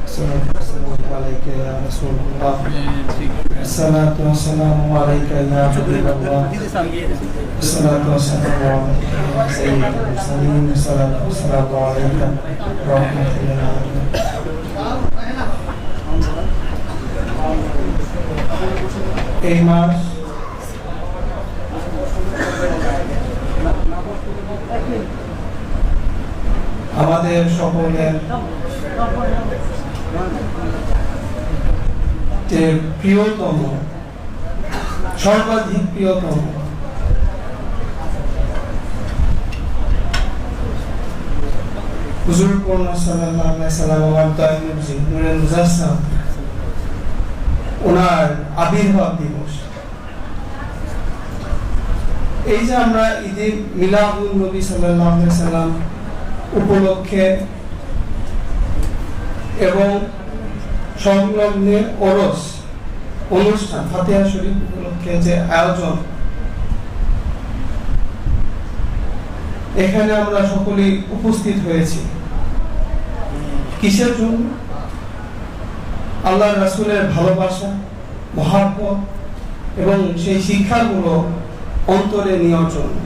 والسلام عليك يا رسول الله الصلاة والسلام عليك يا حبيب الله الصلاة والسلام عليك يا سيد المرسلين الصلاة والسلام عليك ورحمة الله এই মাস আমাদের সকলের যে প্রিয়তম, সর্বাধিক প্রিয়তম হুজুর পূর্ণ সাল্লাল্লাহু আলাইহি সাল্লাম নূরে মুজাসসাম ওনার আবির্ভাব দিবস। এই যে আমরা ঈদে মিলাদুন নবী সাল্লাল্লাহু আলাইহি সাল্লাম উপলক্ষে এবং সংলগ্নে ওরস অনুষ্ঠান ফাতিহা শরীফ উপলক্ষে যে আয়োজন, এখানে আমরা সকলেই উপস্থিত হয়েছি কিসের জন্য? আল্লাহর রাসূলের ভালোবাসা, মহব্বত এবং সেই শিক্ষাগুলো অন্তরে নেওয়ার জন্য।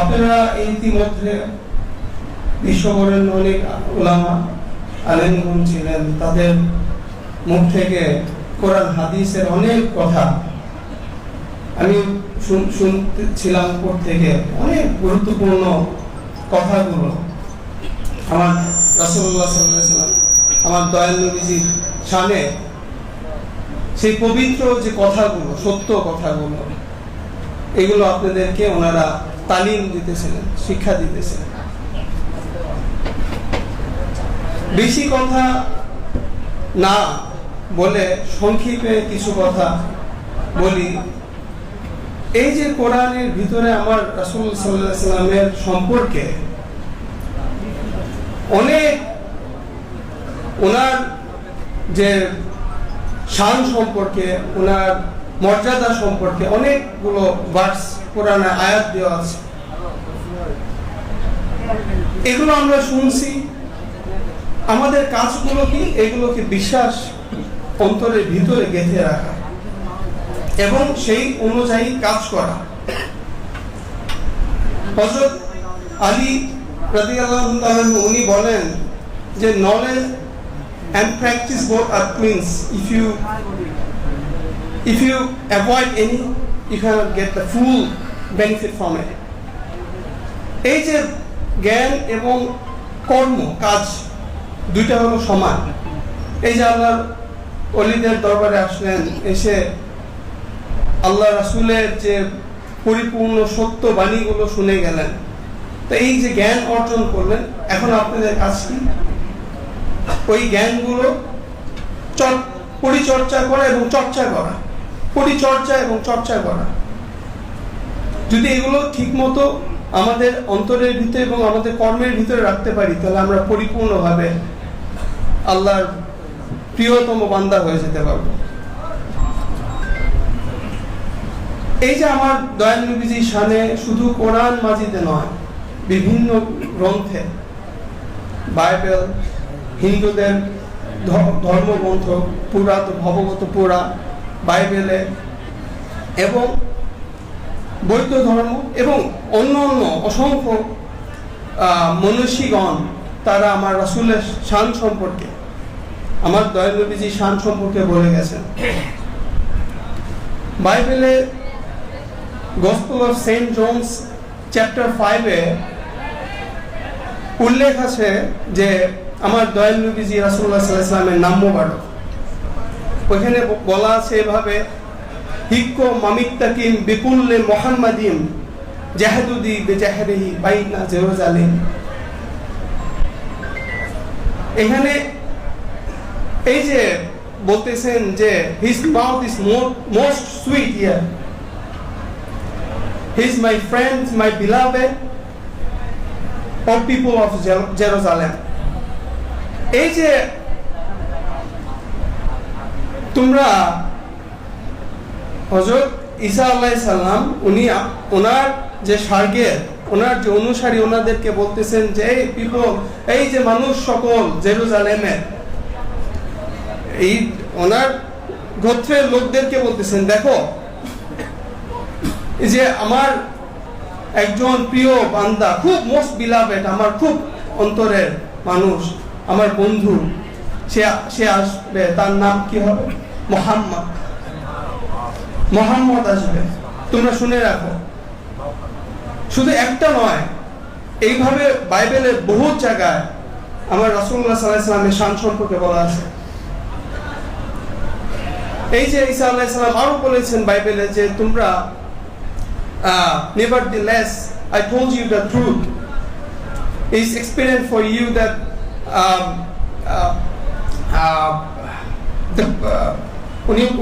আপনারা ইতিমধ্যে বিশ্ববরেণ্য অনেক উলামা আলেমগণ ছিলেন, তাদের মুখ থেকে কোরআন হাদিসের অনেক কথা আমি শুনতেছিলাম। থেকে অনেক গুরুত্বপূর্ণ কথাগুলো আমার রাসূলুল্লাহ সাল্লাল্লাহু আলাইহি ওয়াসাল্লাম, আমার দয়াল নবীজির শানে সেই পবিত্র যে কথাগুলো, সত্য কথাগুলো, এগুলো আপনাদেরকে ওনারা তালিম দিতেছিলেন, শিক্ষা দিতেছিলেন। বেশি কথা না বলে সংক্ষেপে কিছু কথা বলি। এই যে কোরআনের ভিতরে আমার রাসূল সাল্লাল্লাহু আলাইহি ওয়াসাল্লামের সম্পর্কে অনেক, ওনার যে শান সম্পর্কে, ওনার মর্যাদা সম্পর্কে অনেকগুলো ভার্স কোরআনে আয়াত দেওয়া আছে। এগুলো আমরা শুনছি। আমাদের কাজগুলো কি? এগুলোকে বিশ্বাস অন্তরের ভিতরে গেঁথে রাখা এবং সেই অনুযায়ী কাজ করা। হযরত আলী রাদিয়াল্লাহু তাআলা উনি বলেন যে knowledge and practice both are twins. If you avoid any, you cannot get the full benefit from it. এই যে জ্ঞান এবং কর্ম, কাজ দুইটা হলো সমান। এই যে আল্লাহর ওলিদের দরবারে আসলেন, এসে আল্লাহ রাসূলের যে পরিপূর্ণ সত্য বাণীগুলো শুনে গেলেন, তো এই যে জ্ঞান অর্জন করলেন, এখন আপনাদের কাজ কি? ওই জ্ঞানগুলো পরিচর্যা করা এবং চর্চা করা, পরিচর্যা এবং চর্চা করা। যদি এগুলো ঠিক মতো আমাদের অন্তরের ভিতরে এবং আমাদের কর্মের ভিতরে রাখতে পারি, তাহলে আমরা পরিপূর্ণভাবে আল্লাহর প্রিয়তম বান্দা হয়ে যেতে পারবো। এই যে আমার দয়াল নবীজির শানে শুধু কোরআন মাজিদে নয়, বিভিন্ন গ্রন্থে, বাইবেল, হিন্দুদের ধর্মগ্রন্থ, ভগবত পুরাণ, বাইবেলে এবং বৌদ্ধ ধর্ম এবং অন্য অন্য অসংখ্য মনীষীগণ, তারা আমার রাসূলের শান সম্পর্কে, আমার দয়াল নবীজির শান সম্পর্কে বলে গেছেন। বাইবেলে gospel of saint John's chapter 5-এ উল্লেখ আছে যে আমার দয়াল নবীজি রাসূলুল্লাহ সাল্লাল্লাহু আলাইহি ওয়াসাল্লামের নাম মোবারক। ওখানে বলা আছে এভাবে, হিক্কো মামিত্তাকিম বিকুল্লে মুহাম্মাদিন জাহাদুদি বিজাহরিহি বাইনা জেরুজালেম। এখানে এই যে বলতেছেন যে his mouth is most sweet here, he is my friend, my beloved, all people of Jerusalem. এই যে তোমরা হযরত ঈসা আলাইহিস সালাম উনি ওনার যে স্বর্গের ওনার যে অনুসারী ওনাদেরকে বলতেছেন যে এই পিপল, এই যে মানুষ সকল জেরুজালেমের, এই ওনার গোত্রের লোকদেরকে বলতেছেন, দেখো এই যে আমার একজন প্রিয় বান্দা, খুব মোস্ট বিলাভেড, আমার খুব অন্তরের মানুষ, আমার বন্ধু, সে আসবে, তার নাম কি হবে? মোহাম্মদ আসবে, তোমরা শুনে রাখো। শুধু একটা নয়, এইভাবে বাইবেলের বহু জায়গায় আমার রাসূলুল্লাহ সাল্লাল্লাহু আলাইহি ওয়াসাল্লামের শান সম্পর্কে বলা আছে। এই যে ঈসা আলাইহিস সালাম আরো বলেছেন বাইবেলে যে তোমরা nevertheless I told you the truth. It's expedient for you that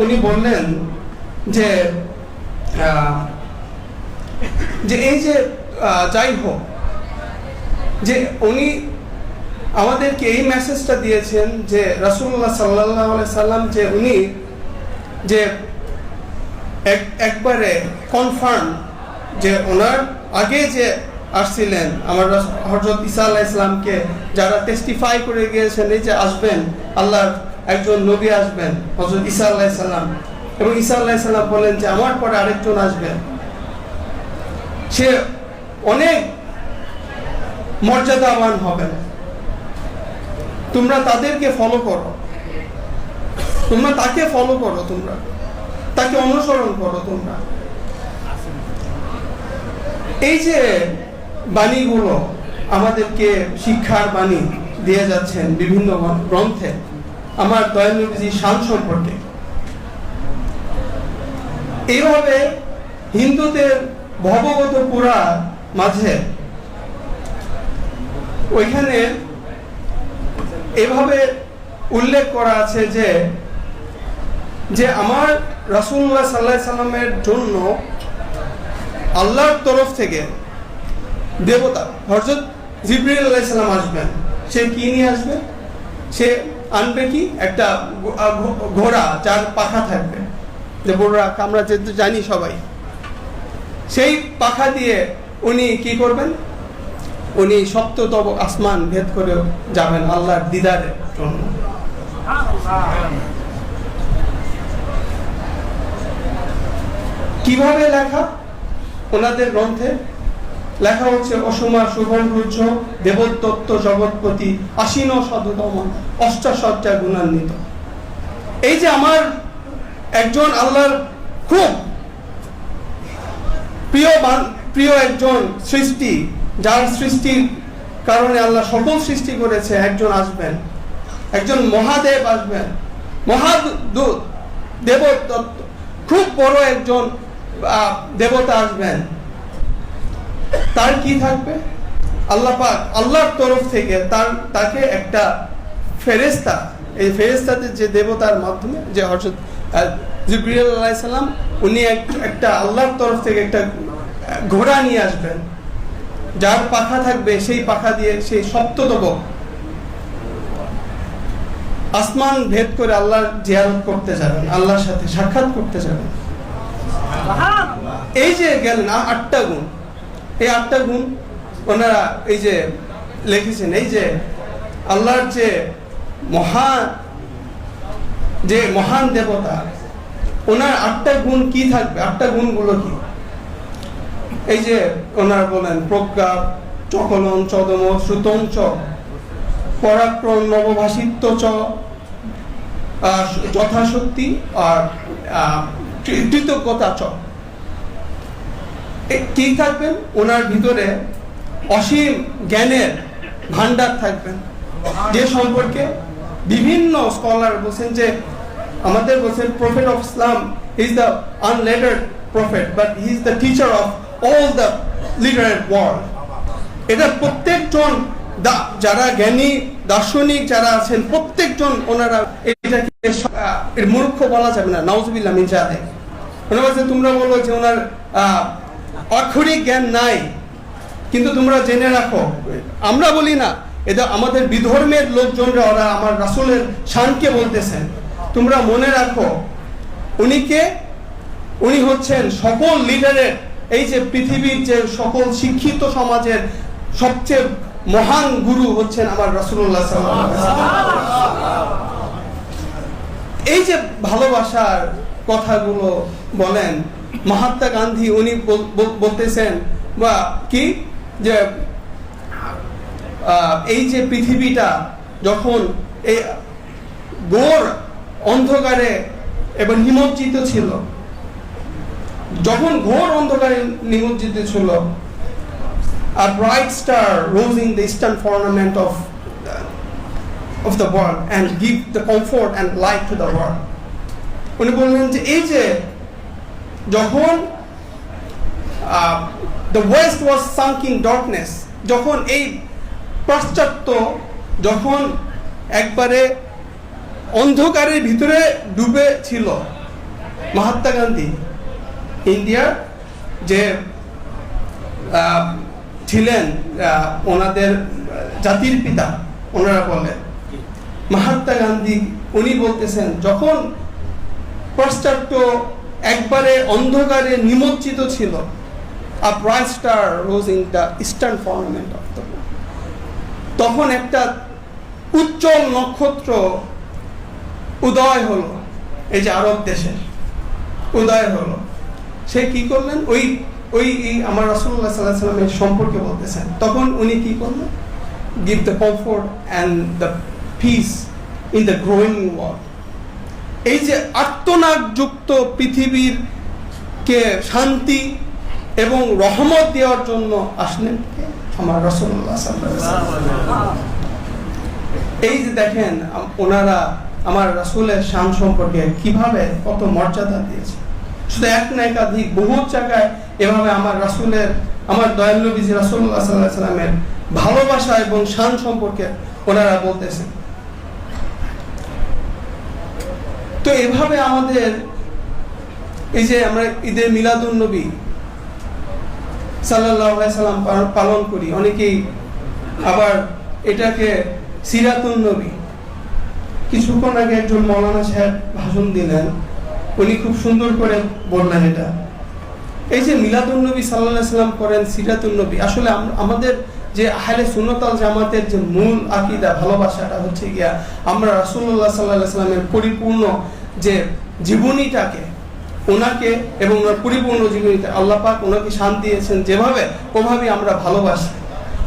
উনি বললেন যে এই যে যাই হোক, যে উনি আমাদেরকে এই মেসেজটা দিয়েছেন যে রাসূলুল্লাহ সাল্লাল্লাহু আলাইহি সাল্লাম যে উনি যে একবারে কনফার্ম যে ওনার আগে যে আসছিলেন আমার হযরত ঈসা আলাইহিস সালামকে যারা টেস্টিফাই করে গিয়েছেন এই যে আসবেন, আল্লাহর একজন নবী আসবেন হযরত ঈসা আলাইহিস সালাম, এবং ঈসা আলাইহিস সালাম বলেন যে আমার পরে আরেকজন আসবেন, সে অনেক মর্যাদাবান হবেন, তোমরা তাদেরকে ফলো করো, তোমরা তাকে ফলো করো, তোমরা তাকে অনুসরণ করো। তোমরা এই যে বাণীগুলো আমাদেরকে শিক্ষার বাণী দিয়ে যাচ্ছেন বিভিন্ন গ্রন্থে আমার দয়াল নবীজির শান সম্পর্কে, এইভাবে হিন্দুদের ভগবত পুরাণ মাঝে ওইখানে এভাবে উল্লেখ করা আছে যে আমার রাসূলুল্লাহ সাল্লাল্লাহু আলাইহি সাল্লামের জন্য আল্লাহর তরফ থেকে দেবতা হযরত জিবরিল আলাইহিস সালাম আসবেন। সে কি নিয়ে আসবে? সে আনবে কি? একটা ঘোড়া যার পাখা থাকবে, যে বড়রা আমরা যে জানি সবাই, সেই পাখা দিয়ে উনি কি করবেন? উনি সপ্ততম আসমান ভেদ করে যাবেন আল্লাহর দিদারের জন্য। কিভাবে লেখা? ওনাদের গ্রন্থে লেখা হচ্ছে অসুমা শুভম রুজ্জ দেবতত্ত্ব জগৎপতি আশীন শততম অষ্টাসজ্জা গুণান্বিত। এই যে আমার একজন আল্লাহর খুব প্রিয় একজন সৃষ্টি, যার সৃষ্টির কারণে আল্লাহ সকল সৃষ্টি করেছে, একজন আসবেন, একজন মহাদেব আসবেন, মহাদূত দেবতত্ত্ব, খুব বড় একজন দেবতা আসবেন। তার কি থাকবে? আল্লাহ পাক আল্লাহর তরফ থেকে তাকে একটা ফেরেশতা, এই ফেরেশতাদের যে দেবতার মাধ্যমে যে হযরত জিবরিল আলাইহিস সালাম, উনি একটা আল্লাহর তরফ থেকে একটা ঘোড়া নিয়ে আসবেন, যার পাখা থাকবে, সেই পাখা দিয়ে সেই সপ্ততম আসমান ভেদ করে আল্লাহর জিয়ারত করতে যাবেন, আল্লাহর সাথে সাক্ষাৎ করতে যাবেন। এই যে গেলেন 8টা গুণ, এই 8টা গুণ ওনারা এই যে লিখেছেন, এই যে আল্লাহর যে মহান দেবতা, ওনার 8টা গুণ কি থাকবে? 8টা গুণগুলো কি? এই যে ওনারা বলেন প্রজ্ঞা চকলন চদম শ্রুতং চ পরাক্রম নবভাষিত্ব চ যথাশক্তি আর কৃতজ্ঞতা চ। কি থাকবেন? ওনার ভিতরে অসীম জ্ঞানের ভান্ডার থাকবেন, যে সম্পর্কে বিভিন্ন স্কলার বলছেন যে আমাদের বলছেন prophet of Islam is the unlettered prophet but he is the teacher of all the literate world. এটা প্রত্যেকজন যারা জ্ঞানী দার্শনিক যারা আছেন প্রত্যেকজন ওনারা এটাকে এর মূর্খ বলা যাবে না, নাউজুবিল্লাহ মিন যালিক। ওনারা বলছে তোমরা বলো যে ওনার অক্ষরিক জ্ঞান নাই, কিন্তু তোমরা জেনে রাখো, আমরা বলি না, এটা আমাদের বিধর্মের লোকজনরা ওরা আমার রাসূলের শানকে বলতেছেন, তোমরা মনে রাখো উনি কে? উনি হচ্ছেন সকল লিডারের, এই যে পৃথিবীর যে সকল শিক্ষিত সমাজের সবচেয়ে মহান গুরু হচ্ছেন আমার রাসূলুল্লাহ সাল্লাল্লাহু আলাইহি ওয়াসাল্লাম। এই যে ভালোবাসার কথাগুলো বলেন মহাত্মা গান্ধী, উনি বলতেছেন বা কি যে এই যে পৃথিবীটা যখন এই ঘোর অন্ধকারে এবং নিমজ্জিত ছিল, যখন ঘোর অন্ধকারে নিমজ্জিত ছিল, a bright star rose in the eastern firmament of the world and give the comfort and light to the world. উনি বললেন যে এই যে যখন the west was sunk in darkness, যখন এই পাশ্চাত্য যখন একবারে অন্ধকারের ভিতরে ডুবে ছিল, মহাত্মা গান্ধী ইন্ডিয়ার যে ছিলেন ওনাদের জাতির পিতা ওনারা বলেন, মহাত্মা গান্ধী উনি বলতেছেন যখন পাশ্চাত্য একবারে অন্ধকারে নিমজ্জিত ছিল, a bright star rose in the eastern firmament of the world, তখন একটা উজ্জ্বল নক্ষত্র উদয় হলো, এই যে আরব দেশের উদয় হলো। সে কি করলেন, ওই আমার রাসূলুল্লাহ সাল্লাল্লাহু আলাইহি ওয়াসাল্লামের সম্পর্কে বলতেছেন, তখন উনি কি করলেন, give the comfort and the peace in the growing world. এই যে আত্মনাদযুক্ত পৃথিবীর কে শান্তি এবং রহমত দেওয়ার জন্য আসলেন আমার রাসূলুল্লাহ সাল্লাল্লাহু আলাইহি ওয়াসাল্লাম। এই যে দেখেন ওনারা আমার রাসূলের শান সম্পর্কে কিভাবে কত মর্যাদা দিয়েছে। শুধু এক না একাধিক বহু জায়গায় এভাবে আমার রাসূলের, আমার দয়াল নবী রাসূলুল্লাহ সাল্লাল্লাহু আলাইহি ওয়াসাল্লামের ভালোবাসা এবং শান সম্পর্কে ওনারা বলতেছেন। তো এভাবে আমাদের এই যে আমরা ঈদে মিলাদুন নবী সাল্লাল্লাহু আলাইহি সাল্লাম পালন করি, অনেকেই আবার এটাকে সিরাতুন নবী। কিছুক্ষণ আগে একজন মৌলানা সাহেব ভাষণ দিলেন, উনি খুব সুন্দর করে বললেন এটা, এই যে মিলাদুন নবী সাল্লাল্লাহু আলাইহি সাল্লাম করেন সিরাতুন নবী, আসলে আমাদের যে আহলে সুন্নাত ওয়াল জামাতের যে মূল আকীদা ভালোবাসাটা হচ্ছে গিয়া আমরা রাসূলুল্লাহ সাল্লাল্লাহু আলাইহি সাল্লামের পরিপূর্ণ যে জীবনীটাকে, ওনাকে এবং ওনার পরিপূর্ণ জীবনীতে আল্লাহ পাক ওনাকে শান দিয়েছেন যেভাবে, ওভাবে আমরা ভালোবাসি।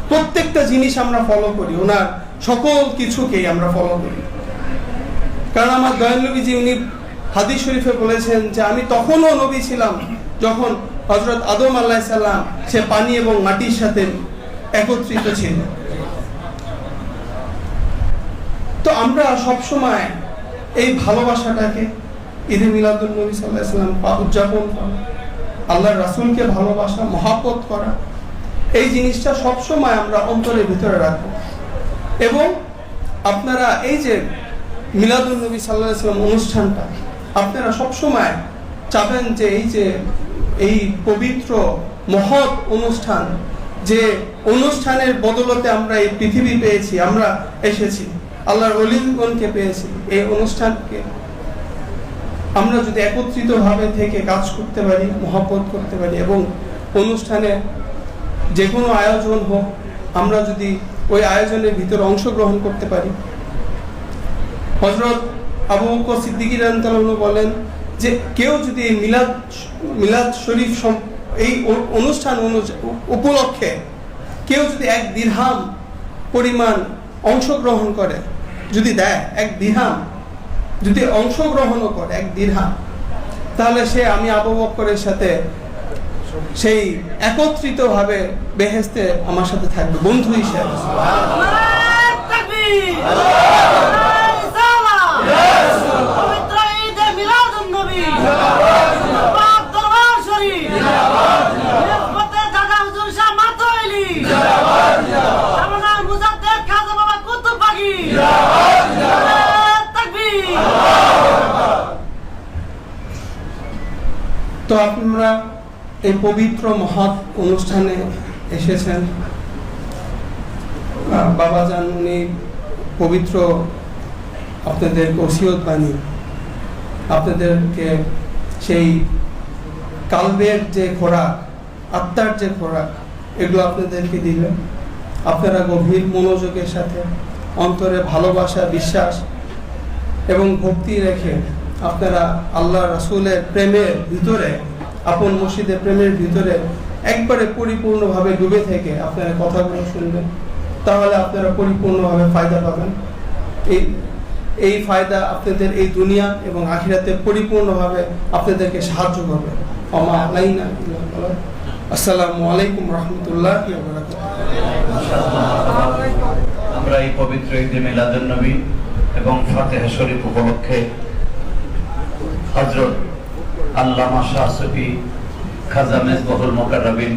প্রত্যেকটা জিনিস আমরা ফলো করি, ওনার সকল কিছুকেই আমরা ফলো করি। কারণ আমার দয়াল নবীজি উনি হাদিস শরীফে বলেছেন যে আমি তখনও নবী ছিলাম যখন হযরত আদম আলাইহিস সালাম সে পানি এবং মাটির সাথে একত্রিত ছিল। তো আমরা সব সময় এই ভালোবাসাটাকে ঈদে মিলাদুন নবী সাল্লাল্লাহু আলাইহি ওয়াসাল্লাম উদযাপন করা, আল্লাহর রাসূলকে ভালোবাসা, মহব্বত করা, এই জিনিসটা সব সময় আমরা অন্তরের ভিতরে রাখবো। এবং আপনারা এই যে মিলাদুন নবী সাল্লাল্লাহু আলাইহি ওয়াসাল্লাম অনুষ্ঠানটা আপনারা সব সময় চাবেন যে এই পবিত্র মহৎ অনুষ্ঠান, যে অনুষ্ঠানের বদলতে আমরা এই পৃথিবী পেয়েছি, আমরা এসেছি, আল্লাহর ওলিগণকে পেয়েছি, এই অনুষ্ঠানকে আমরা যদি একত্রিত ভাবে থেকে কাজ করতে পারি, মহব্বত করতে পারি এবং অনুষ্ঠানে যে কোনো আয়োজন হোক আমরা যদি ওই আয়োজনের ভিতরে অংশগ্রহণ করতে পারি। হযরত আবু বকর সিদ্দিক রাদিয়াল্লাহু আনহু বলেন যে কেউ যদি এই মিলাদ শরীফ এই অনুষ্ঠান উপলক্ষে কেউ যদি 1 দিরহাম পরিমাণ অংশগ্রহণ করে, যদি দেয় 1 দিরহাম, যদি অংশগ্রহণও করে 1 দিরহাম, তাহলে সে আমি আবু বকরের সাথে সেই একত্রিত ভাবে বেহেশতে আমার সাথে থাকবে বন্ধু হিসেবে। তো আপনারা এই পবিত্র মহৎ অনুষ্ঠানে এসেছেন, বাবাজান উনি পবিত্র আপনাদের ওসিয়ত বাণী, আপনাদেরকে সেই কালবের যে খোরাক, আত্মার যে খোরাক, এগুলো আপনাদেরকে দিলেন। আপনারা গভীর মনোযোগের সাথে অন্তরে ভালোবাসা, বিশ্বাস এবং ভক্তি রেখে আপনারা আল্লাহ রাসূলের প্রেমের ভিতরে, আপন মসজিদের প্রেমের ভিতরে একবারে পরিপূর্ণভাবে ডুবে থেকে আপনারা কথাগুলো শুনবেন। তাহলে আপনারা পরিপূর্ণভাবে ফায়দা পাবেন। এই ফায়দা আপনাদের এই দুনিয়া এবং আখিরাতে পরিপূর্ণভাবে আপনাদেরকে সাহায্য করবে। আসসালামু আলাইকুম রহমতুল্লাহি ওয়া বারাকাতুহু। আমরা এই পবিত্র ঈদে মিলাদুন নবী এবং ফাতিহা শরীফ উপলক্ষে হযরত আল্লামা শাহ সুফি খাজা মেজবাহুল মুকাররবিন